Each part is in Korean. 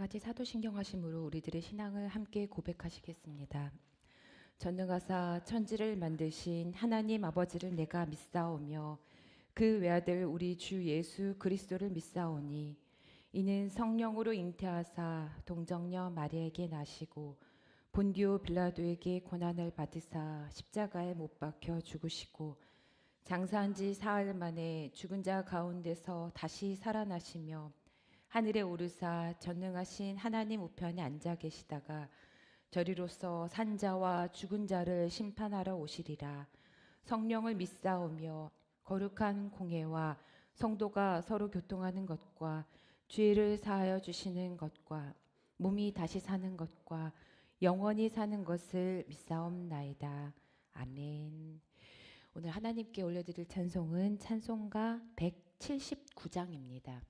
같이 사도신경하심으로 우리들의 신앙을 함께 고백하시겠습니다. 전능하사 천지를 만드신 하나님 아버지를 내가 믿사오며 그 외아들 우리 주 예수 그리스도를 믿사오니 이는 성령으로 잉태하사 동정녀 마리아에게 나시고 본디오 빌라도에게 고난을 받으사 십자가에 못 박혀 죽으시고 장사한 지 사흘 만에 죽은 자 가운데서 다시 살아나시며 하늘에 오르사 전능하신 하나님 우편에 앉아 계시다가 저리로서 산자와 죽은 자를 심판하러 오시리라. 성령을 믿사오며 거룩한 공회와 성도가 서로 교통하는 것과 죄를 사하여 주시는 것과 몸이 다시 사는 것과 영원히 사는 것을 믿사옵나이다. 아멘. 오늘 하나님께 올려드릴 찬송은 찬송가 179장입니다.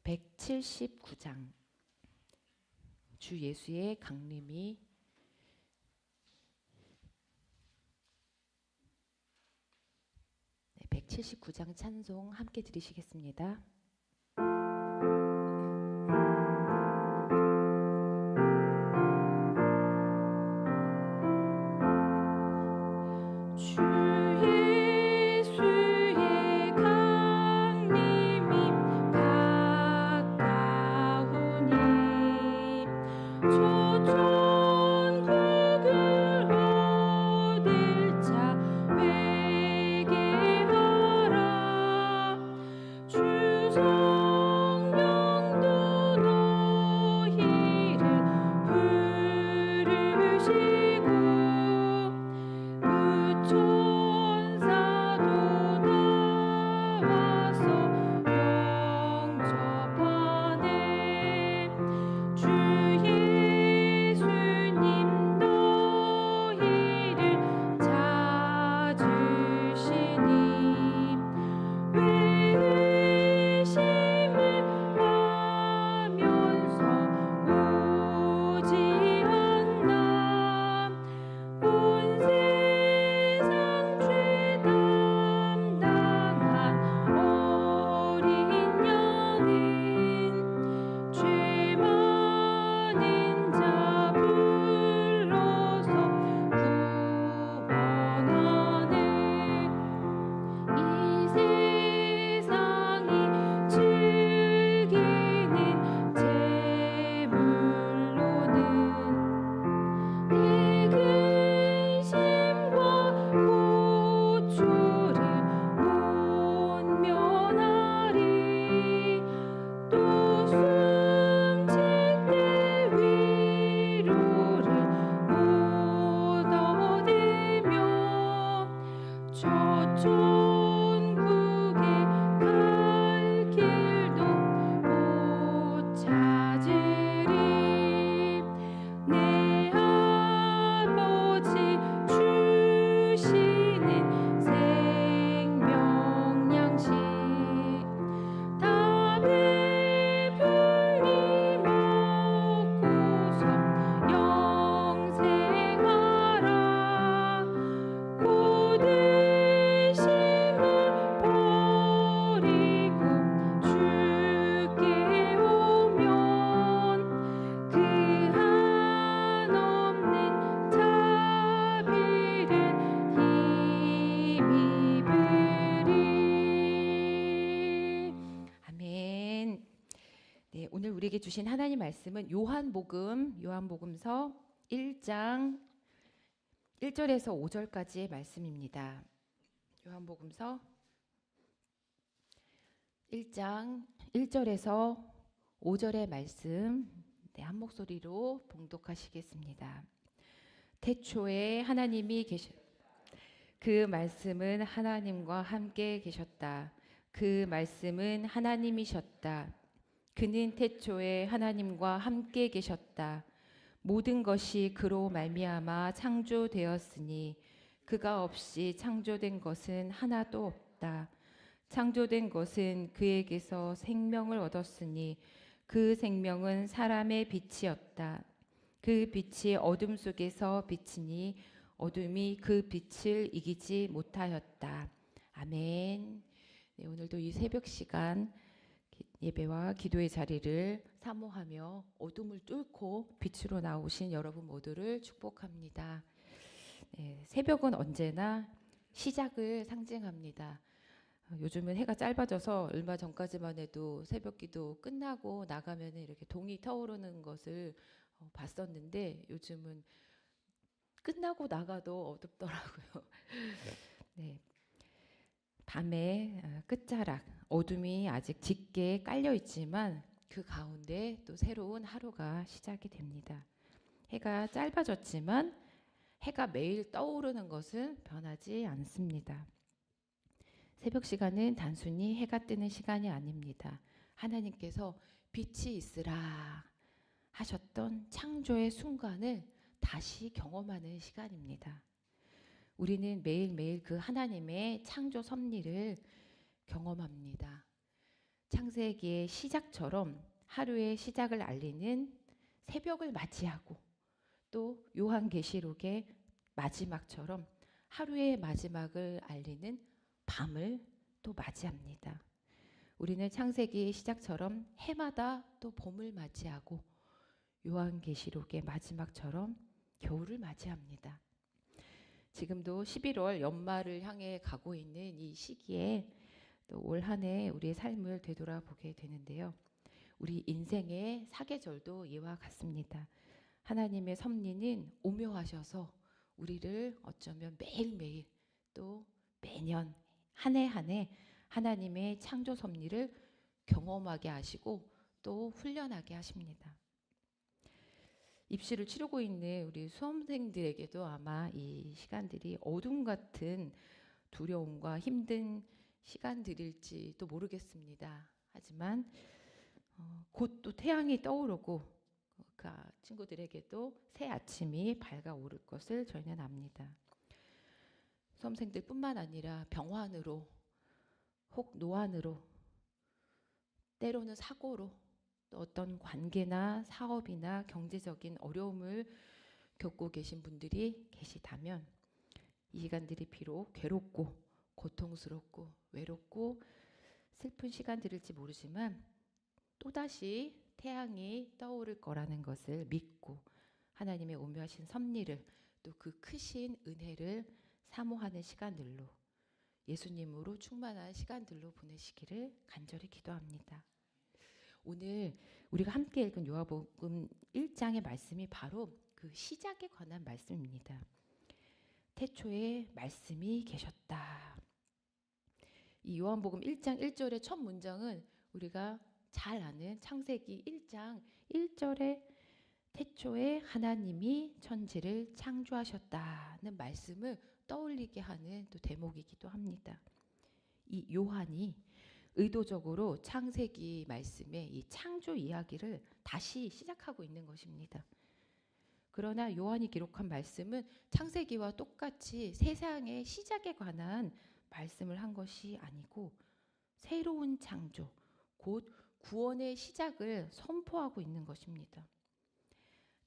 179장. 주 예수의 강림이 179장 찬송 함께 들으시겠습니다. 오늘 우리에게 주신 하나님 말씀은 요한복음서 1장 1절에서 5절까지의 말씀입니다. 요한복음서 1장 1절에서 5절의 말씀 한 목소리로 봉독하시겠습니다. 태초에 하나님이 그 말씀은 하나님과 함께 계셨다. 그 말씀은 하나님이셨다. 그는 태초에 하나님과 함께 계셨다. 모든 것이 그로 말미암아 창조되었으니 그가 없이 창조된 것은 하나도 없다. 창조된 것은 그에게서 생명을 얻었으니 그 생명은 사람의 빛이었다. 그 빛이 어둠 속에서 비치니 어둠이 그 빛을 이기지 못하였다. 아멘. 네, 오늘도 이 새벽 시간 예배와 기도의 자리를 사모하며 어둠을 뚫고 빛으로 나오신 여러분 모두를 축복합니다. 네, 새벽은 언제나 시작을 상징합니다. 요즘은 해가 짧아져서 얼마 전까지만 해도 새벽 기도 끝나고 나가면 이렇게 동이 타오르는 것을 봤었는데 요즘은 끝나고 나가도 어둡더라고요. 네, 밤의 끝자락, 어둠이 아직 짙게 깔려 있지만 그 가운데 또 새로운 하루가 시작이 됩니다. 해가 짧아졌지만 해가 매일 떠오르는 것은 변하지 않습니다. 새벽 시간은 단순히 해가 뜨는 시간이 아닙니다. 하나님께서 빛이 있으라 하셨던 창조의 순간을 다시 경험하는 시간입니다. 우리는 매일매일 그 하나님의 창조 섭리를 경험합니다. 창세기의 시작처럼 하루의 시작을 알리는 새벽을 맞이하고 또 요한계시록의 마지막처럼 하루의 마지막을 알리는 밤을 또 맞이합니다. 우리는 창세기의 시작처럼 해마다 또 봄을 맞이하고 요한계시록의 마지막처럼 겨울을 맞이합니다. 지금도 11월 연말을 향해 가고 있는 이 시기에 또 올 한 해 우리의 삶을 되돌아보게 되는데요. 우리 인생의 사계절도 이와 같습니다. 하나님의 섭리는 오묘하셔서 우리를 어쩌면 매일매일 또 매년 한 해 한 해 하나님의 창조 섭리를 경험하게 하시고 또 훈련하게 하십니다. 입시를 치르고 있는 우리 수험생들에게도 아마 이 시간들이 어둠 같은 두려움과 힘든 시간들일지도 모르겠습니다. 하지만 곧 또 태양이 떠오르고 그 친구들에게도 새 아침이 밝아오를 것을 저희는 압니다. 수험생들뿐만 아니라 병환으로 혹 노안으로 때로는 사고로 또 어떤 관계나 사업이나 경제적인 어려움을 겪고 계신 분들이 계시다면 이 시간들이 비록 괴롭고 고통스럽고 외롭고 슬픈 시간들일지 모르지만 또다시 태양이 떠오를 거라는 것을 믿고 하나님의 오묘하신 섭리를 또 그 크신 은혜를 사모하는 시간들로 예수님으로 충만한 시간들로 보내시기를 간절히 기도합니다. 오늘 우리가 함께 읽은 요한복음 1장의 말씀이 바로 그 시작에 관한 말씀입니다. 태초에 말씀이 계셨다. 이 요한복음 1장 1절의 첫 문장은 우리가 잘 아는 창세기 1장 1절에 태초에 하나님이 천지를 창조하셨다는 말씀을 떠올리게 하는 또 대목이기도 합니다. 이 요한이 의도적으로 창세기 말씀의 이 창조 이야기를 다시 시작하고 있는 것입니다. 그러나 요한이 기록한 말씀은 창세기와 똑같이 세상의 시작에 관한 말씀을 한 것이 아니고 새로운 창조, 곧 구원의 시작을 선포하고 있는 것입니다.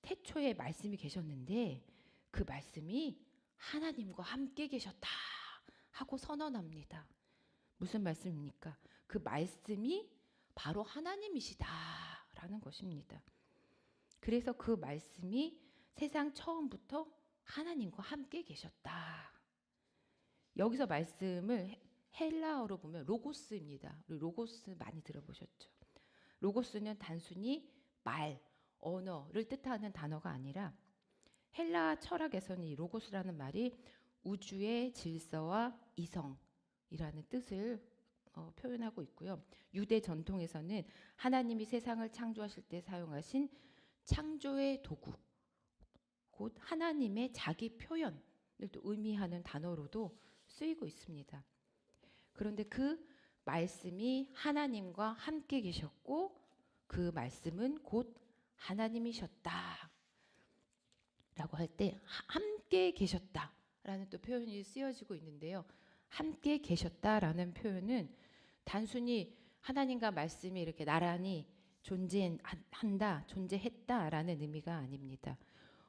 태초에 말씀이 계셨는데 그 말씀이 하나님과 함께 계셨다 하고 선언합니다. 무슨 말씀입니까? 그 말씀이 바로 하나님이시다라는 것입니다. 그래서 그 말씀이 세상 처음부터 하나님과 함께 계셨다. 여기서 말씀을 헬라어로 보면 로고스입니다. 로고스 많이 들어보셨죠? 로고스는 단순히 말, 언어를 뜻하는 단어가 아니라 헬라 철학에서는 이 로고스라는 말이 우주의 질서와 이성이라는 뜻을 표현하고 있고요. 유대 전통에서는 하나님이 세상을 창조하실 때 사용하신 창조의 도구, 곧 하나님의 자기 표현을 또 의미하는 단어로도 쓰이고 있습니다. 그런데 그 말씀이 하나님과 함께 계셨고 그 말씀은 곧 하나님이셨다 라고 할 때 함께 계셨다라는 또 표현이 쓰여지고 있는데요. 함께 계셨다라는 표현은 단순히 하나님과 말씀이 이렇게 나란히 존재한다, 존재했다라는 의미가 아닙니다.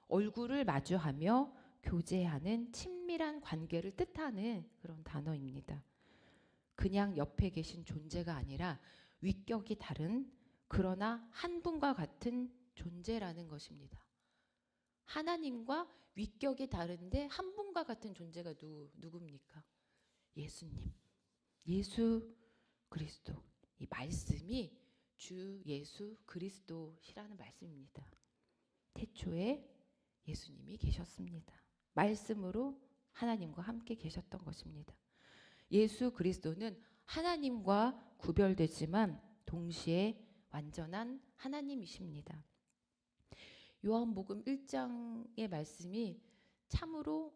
얼굴을 마주하며 교제하는 친밀한 관계를 뜻하는 그런 단어입니다. 그냥 옆에 계신 존재가 아니라 위격이 다른 그러나 한 분과 같은 존재라는 것입니다. 하나님과 위격이 다른데 한 분과 같은 존재가 누굽니까? 예수님, 예수 그리스도. 이 말씀이 주 예수 그리스도시라는 말씀입니다. 태초에 예수님이 계셨습니다. 말씀으로 하나님과 함께 계셨던 것입니다. 예수 그리스도는 하나님과 구별되지만 동시에 완전한 하나님이십니다. 요한복음 1장의 말씀이 참으로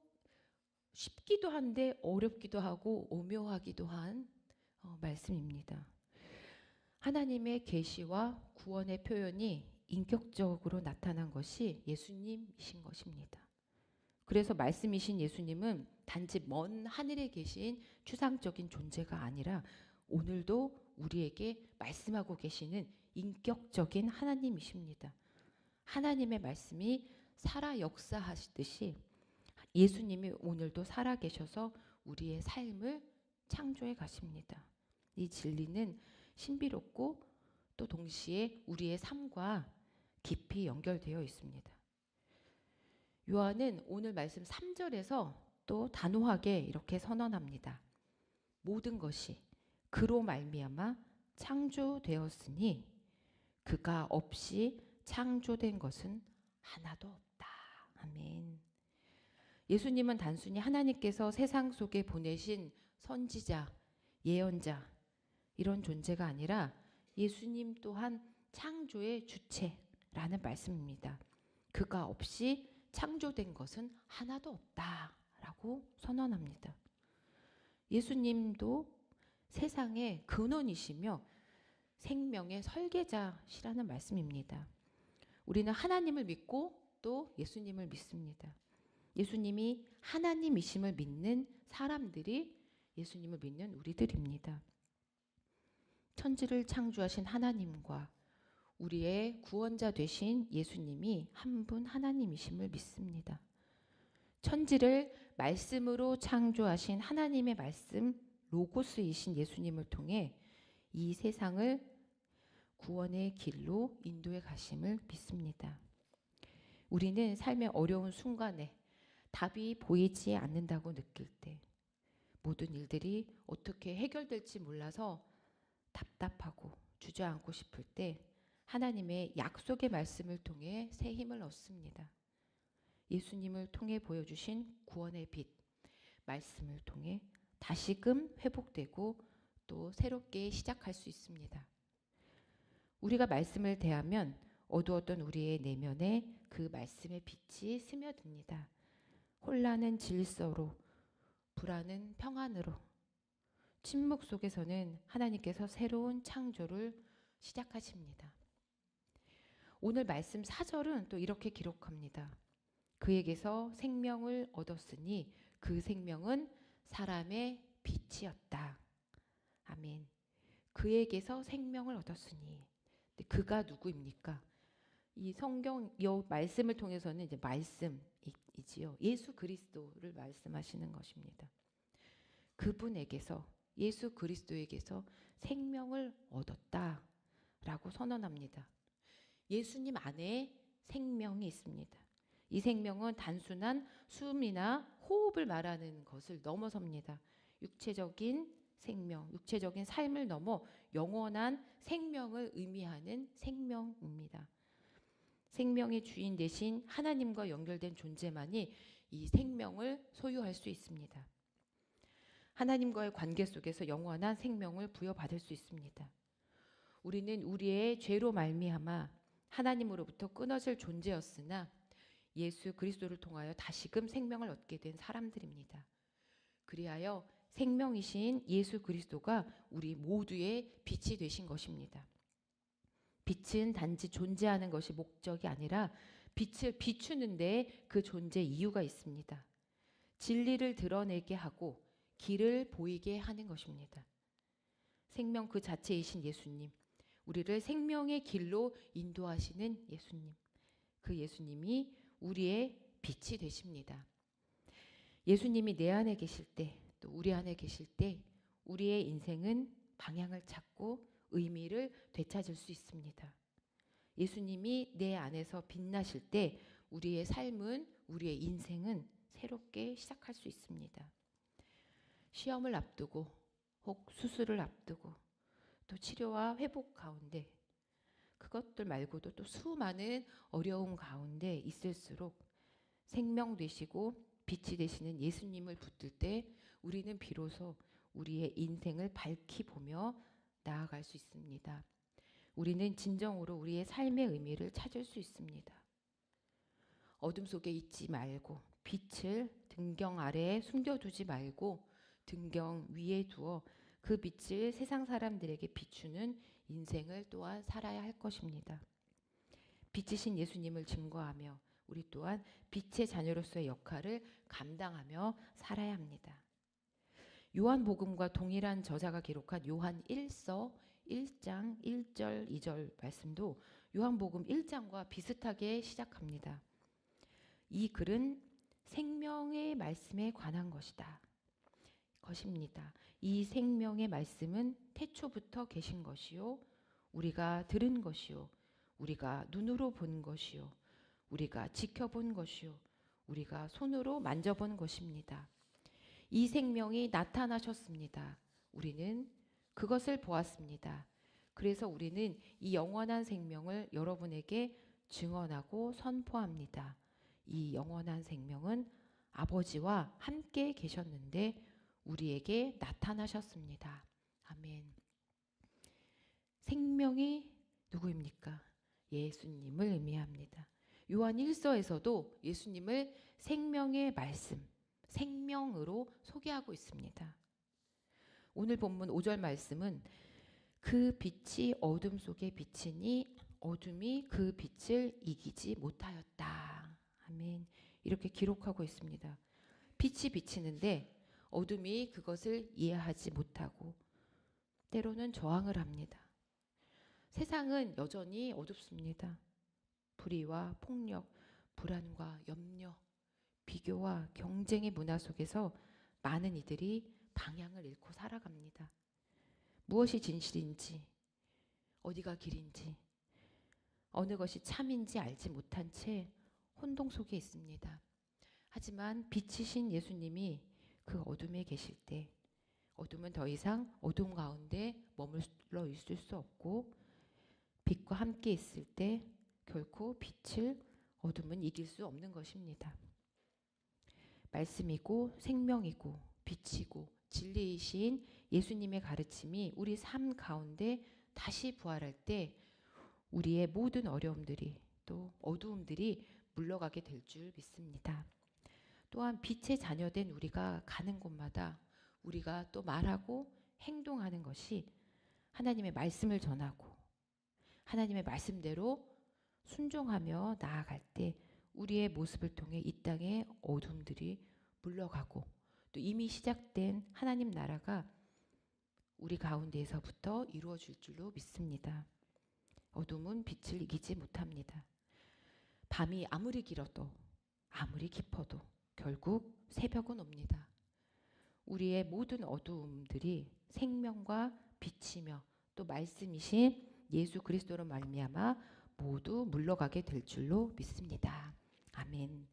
쉽기도 한데 어렵기도 하고 오묘하기도 한 말씀입니다. 하나님의 계시와 구원의 표현이 인격적으로 나타난 것이 예수님이신 것입니다. 그래서 말씀이신 예수님은 단지 먼 하늘에 계신 추상적인 존재가 아니라 오늘도 우리에게 말씀하고 계시는 인격적인 하나님이십니다. 하나님의 말씀이 살아 역사하시듯이 예수님이 오늘도 살아 계셔서 우리의 삶을 창조해 가십니다. 이 진리는 신비롭고 또 동시에 우리의 삶과 깊이 연결되어 있습니다. 요한은 오늘 말씀 3절에서 또 단호하게 이렇게 선언합니다. 모든 것이 그로 말미암아 창조되었으니 그가 없이 창조된 것은 하나도 없다. 아멘. 예수님은 단순히 하나님께서 세상 속에 보내신 선지자, 예언자 이런 존재가 아니라 예수님 또한 창조의 주체라는 말씀입니다. 그가 없이 창조된 것은 하나도 없다라고 선언합니다. 예수님도 세상의 근원이시며 생명의 설계자시라는 말씀입니다. 우리는 하나님을 믿고 또 예수님을 믿습니다. 예수님이 하나님이심을 믿는 사람들이 예수님을 믿는 우리들입니다. 천지를 창조하신 하나님과 우리의 구원자 되신 예수님이 한 분 하나님이심을 믿습니다. 천지를 말씀으로 창조하신 하나님의 말씀 로고스이신 예수님을 통해 이 세상을 구원의 길로 인도해 가심을 믿습니다. 우리는 삶의 어려운 순간에 답이 보이지 않는다고 느낄 때, 모든 일들이 어떻게 해결될지 몰라서 답답하고 주저앉고 싶을 때 하나님의 약속의 말씀을 통해 새 힘을 얻습니다. 예수님을 통해 보여주신 구원의 빛, 말씀을 통해 다시금 회복되고 또 새롭게 시작할 수 있습니다. 우리가 말씀을 대하면 어두웠던 우리의 내면에 그 말씀의 빛이 스며듭니다. 혼란은 질서로, 불안은 평안으로, 침묵 속에서는 하나님께서 새로운 창조를 시작하십니다. 오늘 말씀 4절은 또 이렇게 기록합니다. 그에게서 생명을 얻었으니 그 생명은 사람의 빛이었다. 아멘. 그에게서 생명을 얻었으니 그가 누구입니까? 이 성경 이 말씀을 통해서는 이제 말씀이지요. 예수 그리스도를 말씀하시는 것입니다. 그분에게서 예수 그리스도에게서 생명을 얻었다라고 선언합니다. 예수님 안에 생명이 있습니다. 이 생명은 단순한 숨이나 호흡을 말하는 것을 넘어섭니다. 육체적인 생명, 육체적인 삶을 넘어 영원한 생명을 의미하는 생명입니다. 생명의 주인 되신 하나님과 연결된 존재만이 이 생명을 소유할 수 있습니다. 하나님과의 관계 속에서 영원한 생명을 부여받을 수 있습니다. 우리는 우리의 죄로 말미암아 하나님으로부터 끊어질 존재였으나 예수 그리스도를 통하여 다시금 생명을 얻게 된 사람들입니다. 그리하여 생명이신 예수 그리스도가 우리 모두의 빛이 되신 것입니다. 빛은 단지 존재하는 것이 목적이 아니라 빛을 비추는 데 그 존재 이유가 있습니다. 진리를 드러내게 하고 길을 보이게 하는 것입니다. 생명 그 자체이신 예수님, 우리를 생명의 길로 인도하시는 예수님, 그 예수님이 우리의 빛이 되십니다. 예수님이 내 안에 계실 때, 또 우리 안에 계실 때 우리의 인생은 방향을 찾고 의미를 되찾을 수 있습니다. 예수님이 내 안에서 빛나실 때 우리의 삶은, 우리의 인생은 새롭게 시작할 수 있습니다. 시험을 앞두고 혹 수술을 앞두고 또 치료와 회복 가운데, 그것들 말고도 또 수많은 어려움 가운데 있을수록 생명 되시고 빛이 되시는 예수님을 붙들 때 우리는 비로소 우리의 인생을 밝히 보며 나아갈 수 있습니다. 우리는 진정으로 우리의 삶의 의미를 찾을 수 있습니다. 어둠 속에 있지 말고 빛을 등경 아래에 숨겨두지 말고 등경 위에 두어 그 빛을 세상 사람들에게 비추는 인생을 또한 살아야 할 것입니다. 빛이신 예수님을 증거하며 우리 또한 빛의 자녀로서의 역할을 감당하며 살아야 합니다. 요한복음과 동일한 저자가 기록한 요한 1서 1장 1절 2절 말씀도 요한복음 1장과 비슷하게 시작합니다. 이 글은 생명의 말씀에 관한 것입니다. 이 생명의 말씀은 태초부터 계신 것이요, 우리가 들은 것이요, 우리가 눈으로 본 것이요, 우리가 지켜본 것이요, 우리가 손으로 만져본 것입니다. 이 생명이 나타나셨습니다. 우리는 그것을 보았습니다. 그래서 우리는 이 영원한 생명을 여러분에게 증언하고 선포합니다. 이 영원한 생명은 아버지와 함께 계셨는데 우리에게 나타나셨습니다. 아멘. 생명이 누구입니까? 예수님을 의미합니다. 요한 1서에서도 예수님을 생명의 말씀, 생명으로 소개하고 있습니다. 오늘 본문 5절 말씀은 그 빛이 어둠 속에 비치니 어둠이 그 빛을 이기지 못하였다. 아멘. 이렇게 기록하고 있습니다. 빛이 비치는데 어둠이 그것을 이해하지 못하고 때로는 저항을 합니다. 세상은 여전히 어둡습니다. 불의와 폭력, 불안과 염려, 비교와 경쟁의 문화 속에서 많은 이들이 방향을 잃고 살아갑니다. 무엇이 진실인지, 어디가 길인지, 어느 것이 참인지 알지 못한 채 혼동 속에 있습니다. 하지만 빛이신 예수님이 그 어둠에 계실 때 어둠은 더 이상 어둠 가운데 머물러 있을 수 없고 빛과 함께 있을 때 결코 빛을 어둠은 이길 수 없는 것입니다. 말씀이고 생명이고 빛이고 진리이신 예수님의 가르침이 우리 삶 가운데 다시 부활할 때 우리의 모든 어려움들이 또 어두움들이 물러가게 될 줄 믿습니다. 또한 빛의 자녀된 우리가 가는 곳마다 우리가 또 말하고 행동하는 것이 하나님의 말씀을 전하고 하나님의 말씀대로 순종하며 나아갈 때 우리의 모습을 통해 이 땅의 어둠들이 물러가고 또 이미 시작된 하나님 나라가 우리 가운데에서부터 이루어질 줄로 믿습니다. 어둠은 빛을 이기지 못합니다. 밤이 아무리 길어도 아무리 깊어도 결국 새벽은 옵니다. 우리의 모든 어두움들이 생명과 빛이며 또 말씀이신 예수 그리스도로 말미암아 모두 물러가게 될 줄로 믿습니다. 아멘.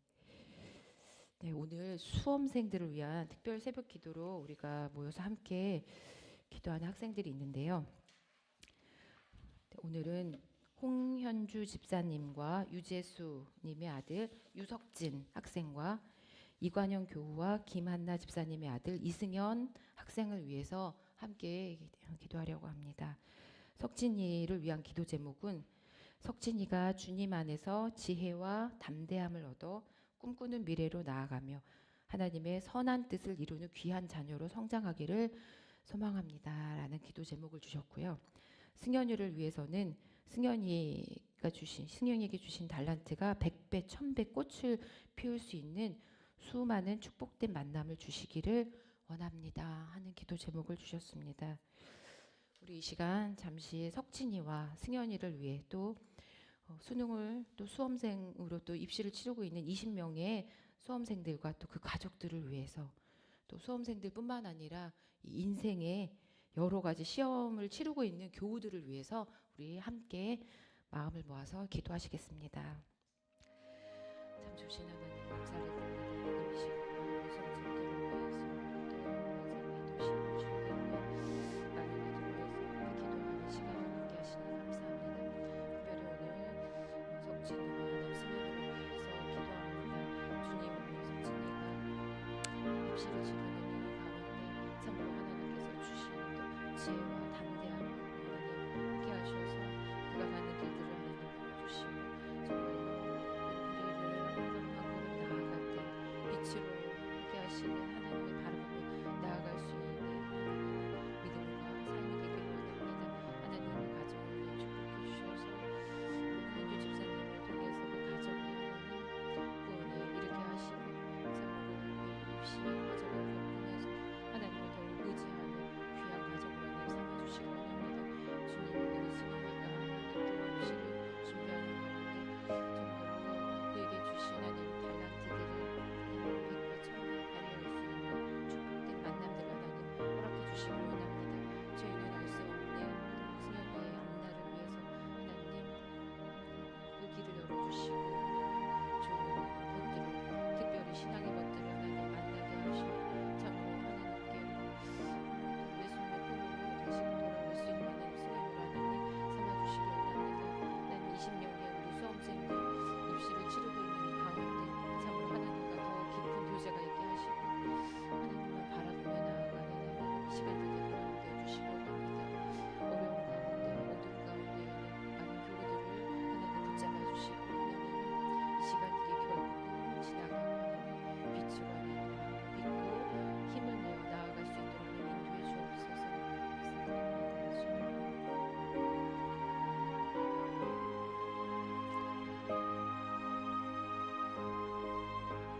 네, 오늘 수험생들을 위한 특별 새벽 기도로 우리가 모여서 함께 기도하는 학생들이 있는데요. 오늘은 홍현주 집사님과 유재수 님의 아들 유석진 학생과 이관영 교우와 김한나 집사님의 아들 이승현 학생을 위해서 함께 기도하려고 합니다. 석진이를 위한 기도 제목은 석진이가 주님 안에서 지혜와 담대함을 얻어 꿈꾸는 미래로 나아가며 하나님의 선한 뜻을 이루는 귀한 자녀로 성장하기를 소망합니다. 라는 기도 제목을 주셨고요. 승현이를 위해서는 승현이에게 주신 달란트가 100배, 1000배 꽃을 피울 수 있는 수많은 축복된 만남을 주시기를 원합니다. 하는 기도 제목을 주셨습니다. 우리 이 시간 잠시 석진이와 승현이를 위해 또 수능을 또 수험생으로 또 입시를 치르고 있는 20명의 수험생들과 또 그 가족들을 위해서 또 수험생들뿐만 아니라 이 인생의 여러 가지 시험을 치르고 있는 교우들을 위해서 우리 함께 마음을 모아서 기도하시겠습니다. 참 좋으신 하나님 감사를 드립니다. 이 시간 성도들을 위해서 또 인생의 도시 주님의 많은 이들을 위해서 기도하는 시간을 함께 하시니 감사합니다. 특별히 오늘 석진이와 아담 승현을 위해서 기도합니다. 주님 오늘 석진이가 입시를 치르는 이 가운데 참으로 하나님께서 주신 또 지혜와 담대함을 하나님 함께 하셔서 그가 가는 길들을 하나님 보여주시고 정말 우리를 한 걸음 나아갈 때 빛으로 함께 하시는 하나님의 바라보며 나아갈 수 있는 믿음과 삶이 되기를 원합니다. 하나님 가정을 축복해 주셔서 현주 집사님을 통해서 그 가정을 하나님 구원에 이르게 하시고 참으로 이 입시 과정을 겪으면서 하나님을 더욱 의지하는 귀한 가정을 하나님 삼아주시기 원합니다. 주님 우리 승현이가 하나님 또 입시를 준비하는 가운데 정말로 그에게 주신 하나님 달란트들을 백배 천배 발휘할 수 있는 축복된 만남들 하나님 허락해 주시기 원합니다. 저희는 알 수 없는 승현이의 앞날을 위해서 하나님 그 길을 열어주시고 좋은 것들을 특별히 신앙의 것들을 하나님 만나게 하시고 참으로 하나님께 예수님의 품으로 다시 돌아올 수 있는 하나님 승현을 하나님 삼아주시기 원합니다. 하나님 20명의 우리 수험생들 입시를 치르고 있는 가운데 참으로 하나님과 더 깊은 교제가 있게 하시고 하나님만 바라보며 나아가는 하나님 시간들 되도록 함께 해주시기 원합니다. 어려운 가운데 어두운 가운데 있는 많은 교우들을 하나님 붙잡아 주시고 하나님 이 시간들이 결국은 지나가고 하나님 빛으로 하나님 믿고 힘을 내어 나아갈 수 있도록 하나님 인도해 주옵소서. 감사드립니다. 주님.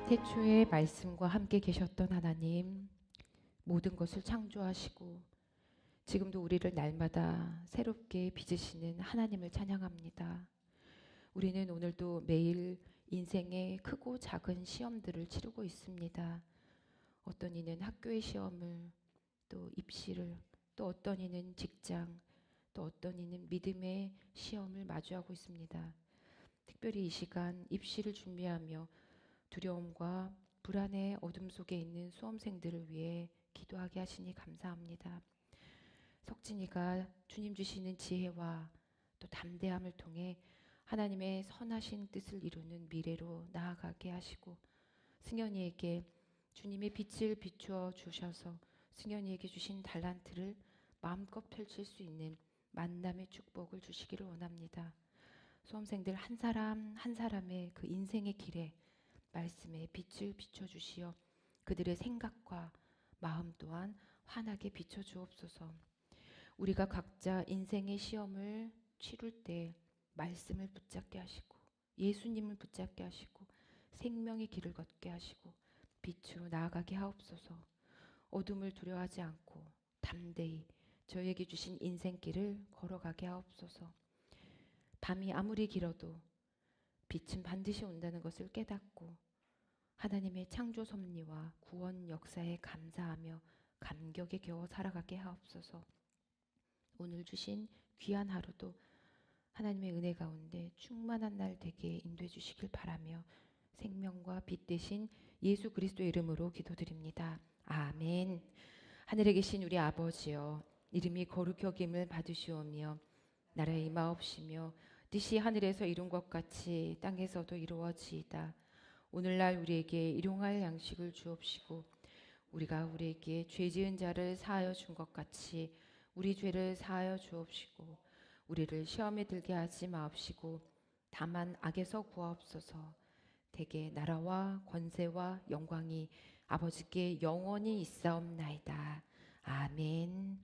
태초에 말씀과 함께 계셨던 하나님, 모든 것을 창조하시고 지금도 우리를 날마다 새롭게 빚으시는 하나님을 찬양합니다. 우리는 오늘도 매일 인생의 크고 작은 시험들을 치르고 있습니다. 어떤 이는 학교의 시험을, 또 입시를, 또 어떤 이는 직장, 또 어떤 이는 믿음의 시험을 마주하고 있습니다. 특별히 이 시간 입시를 준비하며 두려움과 불안의 어둠 속에 있는 수험생들을 위해 기도하게 하시니 감사합니다. 석진이가 주님 주시는 지혜와 또 담대함을 통해 하나님의 선하신 뜻을 이루는 미래로 나아가게 하시고 승현이에게 주님의 빛을 비추어 주셔서 승현이에게 주신 달란트를 마음껏 펼칠 수 있는 만남의 축복을 주시기를 원합니다. 수험생들 한 사람 한 사람의 그 인생의 길에 말씀에 빛을 비춰 주시어 그들의 생각과 마음 또한 환하게 비춰 주옵소서. 우리가 각자 인생의 시험을 치룰 때 말씀을 붙잡게 하시고 예수님을 붙잡게 하시고 생명의 길을 걷게 하시고 빛으로 나아가게 하옵소서. 어둠을 두려워하지 않고 담대히 저에게 주신 인생길을 걸어가게 하옵소서. 밤이 아무리 길어도 빛은 반드시 온다는 것을 깨닫고 하나님의 창조 섭리와 구원 역사에 감사하며 감격에 겨워 살아가게 하옵소서. 오늘 주신 귀한 하루도 하나님의 은혜 가운데 충만한 날 되게 인도해 주시길 바라며 생명과 빛 되신 예수 그리스도의 이름으로 기도드립니다. 아멘. 하늘에 계신 우리 아버지여, 이름이 거룩히 여김을 받으시오며 나라의 임하옵시며 뜻이 하늘에서 이룬 것 같이 땅에서도 이루어지이다. 오늘날 우리에게 일용할 양식을 주옵시고 우리가 우리에게 죄 지은 자를 사하여 준 것 같이 우리 죄를 사하여 주옵시고 우리를 시험에 들게 하지 마옵시고 다만 악에서 구하옵소서. 대개 나라와 권세와 영광이 아버지께 영원히 있사옵나이다. 아멘.